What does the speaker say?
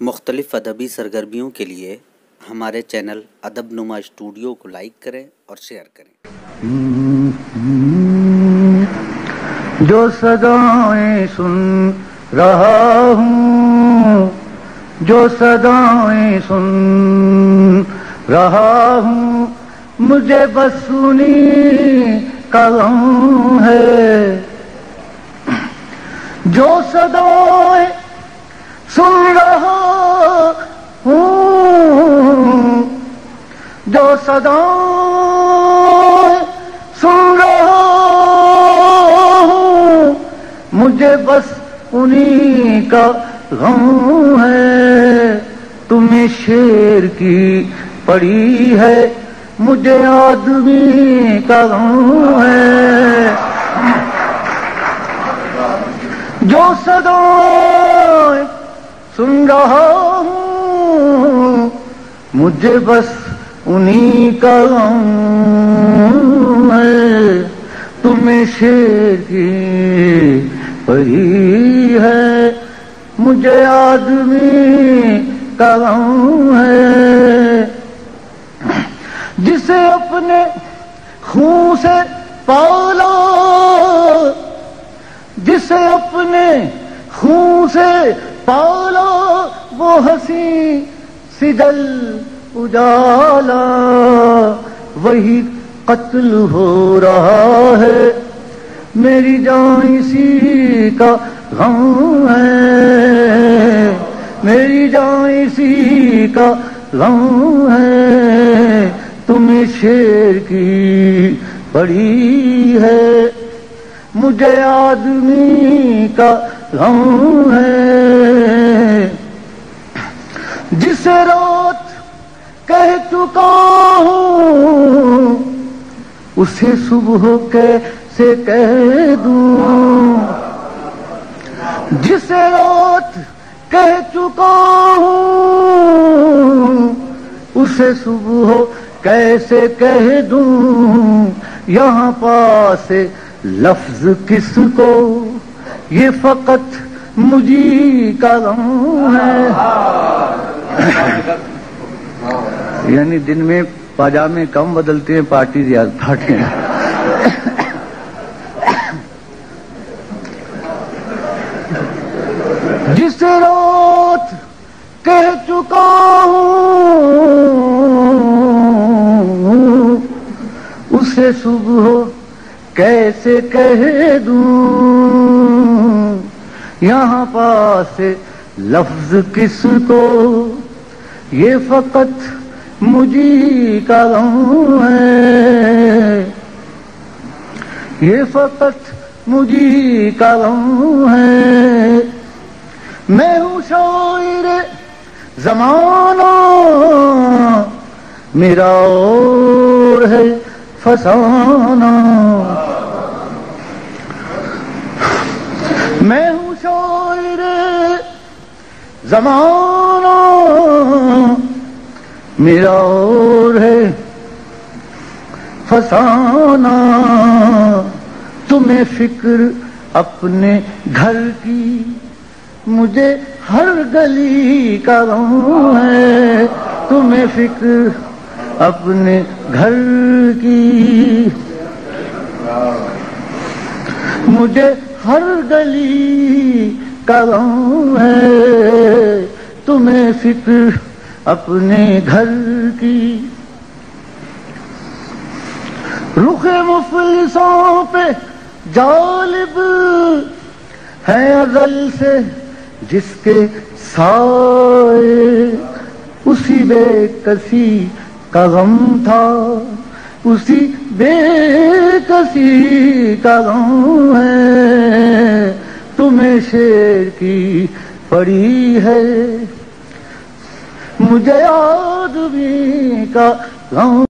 مختلف ادبی سرگرمیوں کے لیے ہمارے چینل ادب نما اسٹوڈیو کو لائک کریں اور شیئر کریں۔ جو صدائیں سن رہا ہوں، جو صدائیں سن رہا ہوں، مجھے بس انہی کا غم ہے۔ جو صدائیں سن رہا ہوں، جو صدائیں سن رہا ہوں، مجھے بس انہی کا غم ہے۔ تمہیں شیر کی پڑی ہے، مجھے آدمی کا غم ہے۔ جو صدائیں سن رہا ہوں، مجھے بس انہی کا غم ہے۔ تمہیں شیر کی پڑی ہے، مجھے آدمی کا غم ہے۔ جسے اپنے خون سے پالا، جسے اپنے خون سے پالا، وہ حسین سجل اجالا، وہی قتل ہو رہا ہے۔ میری جان اسی کا غم ہے، میری جان اسی کا غم ہے۔ تمہیں شیر کی پڑی ہے، مجھے آدمی کا غم ہے۔ جسے رات کہہ چکا ہوں، اسے صبح کیسے کہہ دوں۔ جسے رات کہہ چکا ہوں، اسے صبح کیسے کہہ دوں۔ یہاں پاس لفظ کس کو، یہ فقط مجھی کا غم ہے۔ یعنی دن میں پاجامے کم بدلتے ہیں، پارٹی زیادہ پھاٹے ہیں۔ جس رات کہہ چکا ہوں، اسے صبح کیسے کہہ دوں۔ یہاں پاس لفظ کس کو، یہ فقط مجھی کا غم ہے، یہ فقط مجھی کا غم ہے۔ میں ہوں شاعر زمانہ، میرا اور ہے فسانہ۔ میں ہوں شاعر زمانہ، میرا اور ہے فسانہ۔ تمہیں فکر اپنے گھر کی، مجھے ہر گلی کا غم ہے۔ تمہیں فکر اپنے گھر کی، مجھے ہر گلی کا غم ہے۔ تمہیں فکر اپنے گھر کی۔ رخ مفلسوں پہ جالب ہے ازل سے جس کے سائے، اسی بے کسی کا غم تھا، اسی بے کسی کا غم ہے۔ تمہیں شیر کی پڑی ہے، مجھے آدمی کا غم